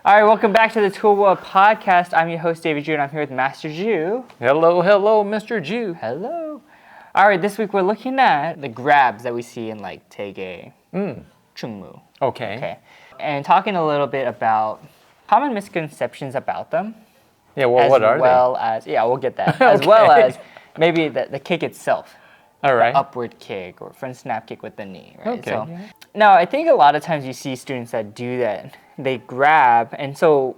All right, welcome back to the Tool World Podcast. I'm your host, David Ju, and I'm here with Master Ju. Hello, Mr. Ju. Hello. All right, this week we're looking at the grabs that we see in like TKD, Chungmu. Okay. And talking a little bit about common misconceptions about them. Yeah, well, what are they? We'll get that. As well as maybe the kick itself. All right. The upward kick or front snap kick with the knee, right? Okay. So, now, I think a lot of times you see students that do that. They grab, and so,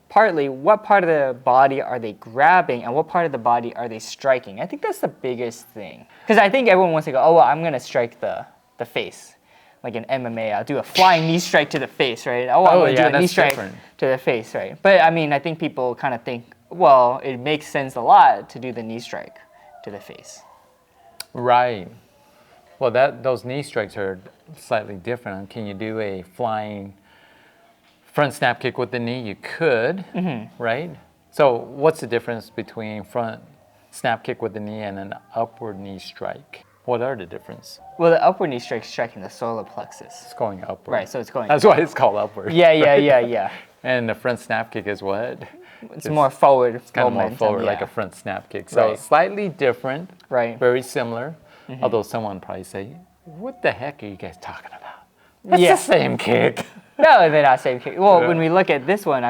partly, what part of the body are they grabbing and what part of the body are they striking? I think that's the biggest thing. Because I think everyone wants to go, oh, well, I'm going to strike the face. Like in MMA, I'll do a flying knee strike to the face, right? Oh, I'm going to do a knee strike to the face, right? But, I think people kind of think, well, it makes sense a lot to do the knee strike to the face. Right. Well, those knee strikes are slightly different. Can you do a flying front snap kick with the knee? You could, right? So what's the difference between front snap kick with the knee and an upward knee strike? What are the difference? Well, the upward knee strike is striking the solar plexus. It's going upward. Right, so it's going That's why it's called upward. Yeah. And the front snap kick is what? It's more forward. It's kind of more forward, like a front snap kick. So slightly different, very similar. Although someone probably say, what the heck are you guys talking about? It's the same kick. No, they're not same kick. Well, when we look at this one,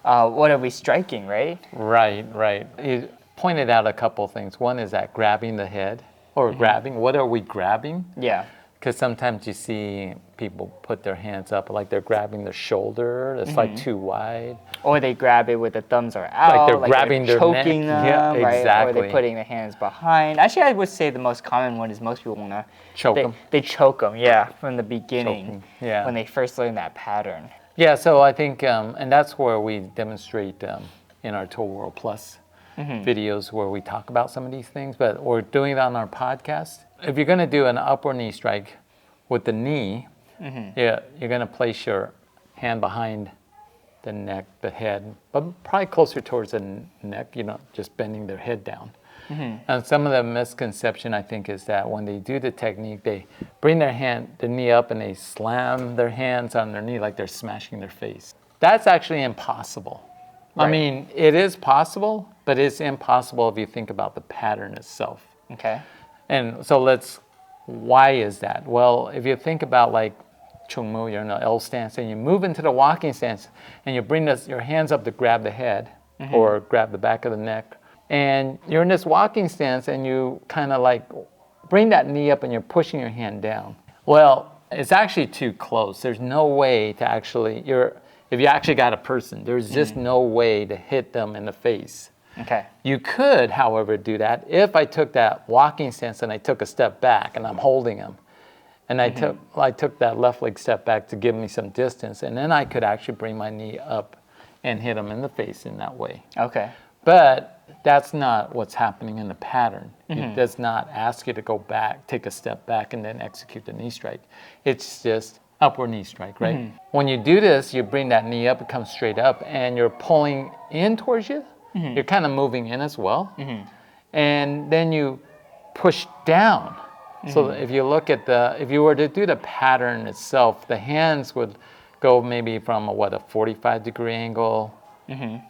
what are we striking, right? Right. You pointed out a couple things. One is that grabbing the head, or grabbing. What are we grabbing? Yeah. Because sometimes you see people put their hands up like they're grabbing their shoulder. It's like too wide. Or they grab it with the thumbs are out. Like they're grabbing their choking neck. them, right? Exactly. Or they're putting their hands behind. Actually, I would say the most common one is most people want to choke them. They choke them, from the beginning. When they first learn that pattern. Yeah, so I think, and that's where we demonstrate in our Tool World Plus videos where we talk about some of these things, but we're doing it on our podcast. If you're going to do an upward knee strike with the knee, you're going to place your hand behind the neck, the head, but probably closer towards the neck, just bending their head down. And some of the misconception, I think, is that when they do the technique, they bring the knee up and they slam their hands on their knee like they're smashing their face. That's actually impossible. Right. It is possible, but it's impossible if you think about the pattern itself. Okay. And so why is that? Well, if you think about like Chungmu, you're in an L stance and you move into the walking stance and you bring your hands up to grab the head or grab the back of the neck. And you're in this walking stance and you kind of like bring that knee up and you're pushing your hand down. Well, it's actually too close. There's no way to actually, if you actually got a person, there's just no way to hit them in the face. Okay. You could, however, do that if I took that walking stance and I took a step back and I'm holding him. And I took that left leg step back to give me some distance. And then I could actually bring my knee up and hit him in the face in that way. Okay. But that's not what's happening in the pattern. It does not ask you to go back, take a step back, and then execute the knee strike. It's just upward knee strike, right? When you do this, you bring that knee up, it comes straight up, and you're pulling in towards you. You're kind of moving in as well. And then you push down. So if you look at if you were to do the pattern itself, the hands would go maybe from a 45-degree angle,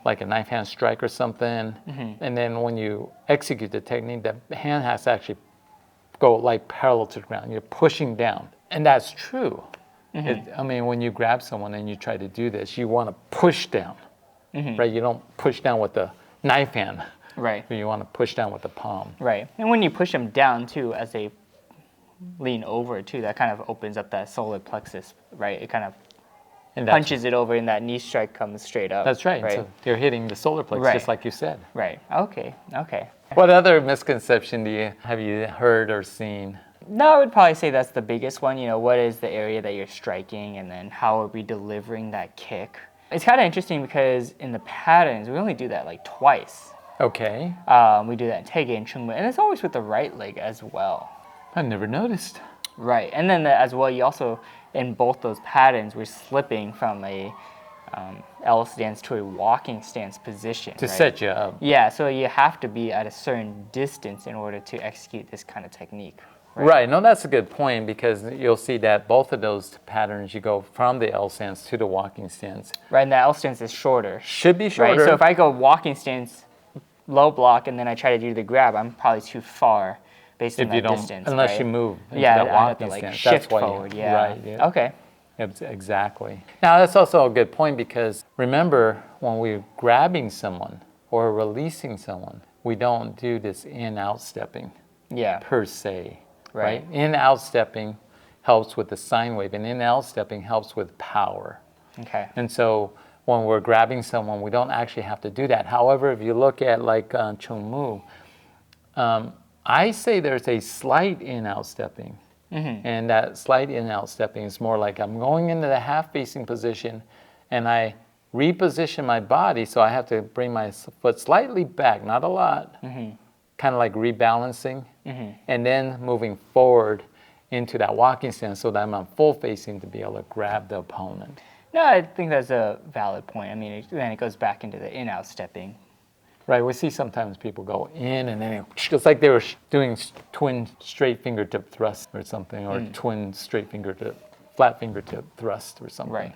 like a knife hand strike or something. And then when you execute the technique, the hand has to actually go like parallel to the ground. You're pushing down. And that's true. When you grab someone and you try to do this, you want to push down, right? You don't push down with the knife hand. Right. You want to push down with the palm. Right. And when you push them down, too, as they lean over, too, that kind of opens up that solar plexus, right? It kind of punches it over and that knee strike comes straight up. That's right. So you're hitting the solar plexus, just like you said. Right. Okay. What other misconception have you heard or seen? No, I would probably say that's the biggest one. What is the area that you're striking, and then how are we delivering that kick? It's kind of interesting because in the patterns, we only do that like twice. Okay. We do that in TKD and Chungmu, and it's always with the right leg as well. I never noticed. Right, and then as well, you also, in both those patterns, we're slipping from a L stance to a walking stance position. To set you up. Yeah, so you have to be at a certain distance in order to execute this kind of technique. Right. No, that's a good point because you'll see that both of those patterns, you go from the L stance to the walking stance. Right, and the L stance is shorter. Should be shorter. Right, so if I go walking stance, low block, and then I try to do the grab, I'm probably too far based on that distance. Unless right? you move into yeah, that I have to walking like stance. shift That's why forward. Yeah. Right. Yeah. Okay. Exactly. Now, that's also a good point because remember, when we're grabbing someone or releasing someone, we don't do this in-out stepping Yeah. per se. Right. In-out stepping helps with the sine wave, and in-out stepping helps with power. Okay. And so when we're grabbing someone, we don't actually have to do that. However, if you look at like Chung Mu, I say there's a slight in-out stepping. And that slight in-out stepping is more like I'm going into the half-facing position and I reposition my body, so I have to bring my foot slightly back, not a lot, kind of like rebalancing, and then moving forward into that walking stance so that I'm on full facing to be able to grab the opponent. No, I think that's a valid point. I mean, then it goes back into the in-out stepping. Right, we see sometimes people go in and then it's like they were doing twin straight fingertip thrust or something, or twin straight fingertip, flat fingertip thrust or something. Right.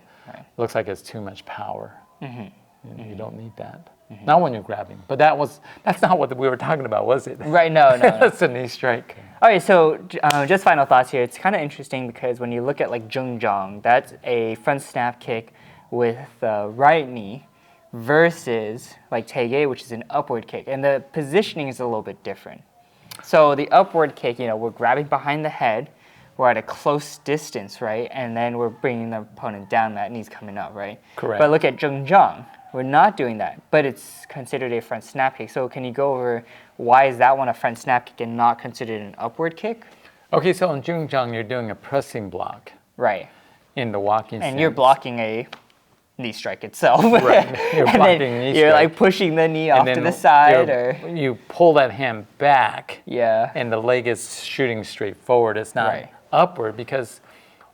Looks like it's too much power. You don't need that. Not when you're grabbing. But that's not what we were talking about, was it? Right, no. That's a knee strike. All right, so just final thoughts here. It's kind of interesting because when you look at like Jung Jong, that's a front snap kick with the right knee versus like TKD, which is an upward kick. And the positioning is a little bit different. So the upward kick, we're grabbing behind the head. We're at a close distance, right? And then we're bringing the opponent down, that knee's coming up, right? Correct. But look at Jung Jong. We're not doing that, but it's considered a front snap kick. So can you go over why is that one a front snap kick and not considered an upward kick? Okay, so in Jung Jong, you're doing a pressing block. Right. In the walking stance. And you're blocking a knee strike itself. Right. You're and blocking then knee you're strike. like pushing the knee off to the side, or you pull that hand back. Yeah. And the leg is shooting straight forward. It's not Right. upward because,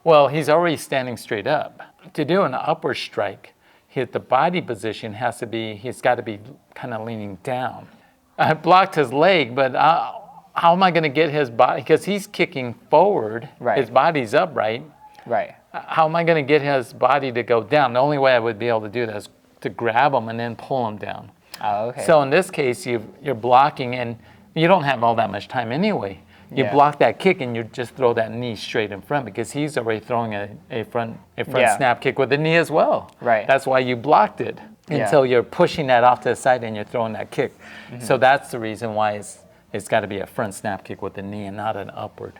well, he's already standing straight up. To do an upward strike, the body position he's got to be kind of leaning down. I blocked his leg, but how am I going to get his body? Because he's kicking forward. Right. His body's upright. Right. How am I going to get his body to go down? The only way I would be able to do that is to grab him and then pull him down. Oh, okay. So in this case, you're blocking, and you don't have all that much time anyway. You Yeah. block that kick, and you just throw that knee straight in front because he's already throwing a front Yeah. snap kick with the knee as well. Right. That's why you blocked it until you're pushing that off to the side and you're throwing that kick. So that's the reason why it's got to be a front snap kick with the knee and not an upward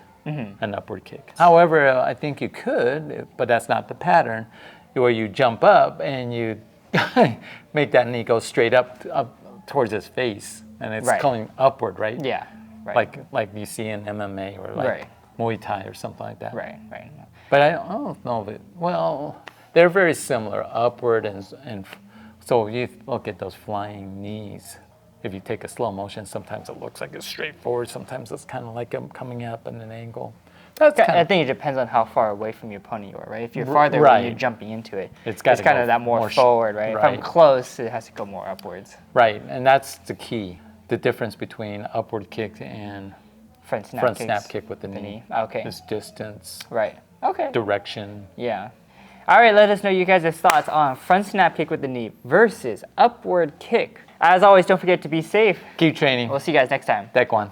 kick. However, I think you could, but that's not the pattern, where you jump up and you make that knee go straight up towards his face, and it's Right. going upward, right? Yeah. Right. Like you see in MMA or like Right. Muay Thai or something like that. Right. But I don't know that. Well, they're very similar, upward and so you look at those flying knees. If you take a slow motion, sometimes it looks like it's straight forward. Sometimes it's kind of like I'm coming up in an angle. I think it depends on how far away from your opponent you are, right? If you're farther away, you're jumping into it. It's gotta kind go of that more more forward, right? If I'm right. close, it has to go more upwards. Right, and that's the key. The difference between upward kick and Front snap kick with the knee. Okay. Is distance, Right. Okay. direction. Yeah. All right, let us know you guys' thoughts on front snap kick with the knee versus upward kick. As always, don't forget to be safe. Keep training. We'll see you guys next time. Taekwondo.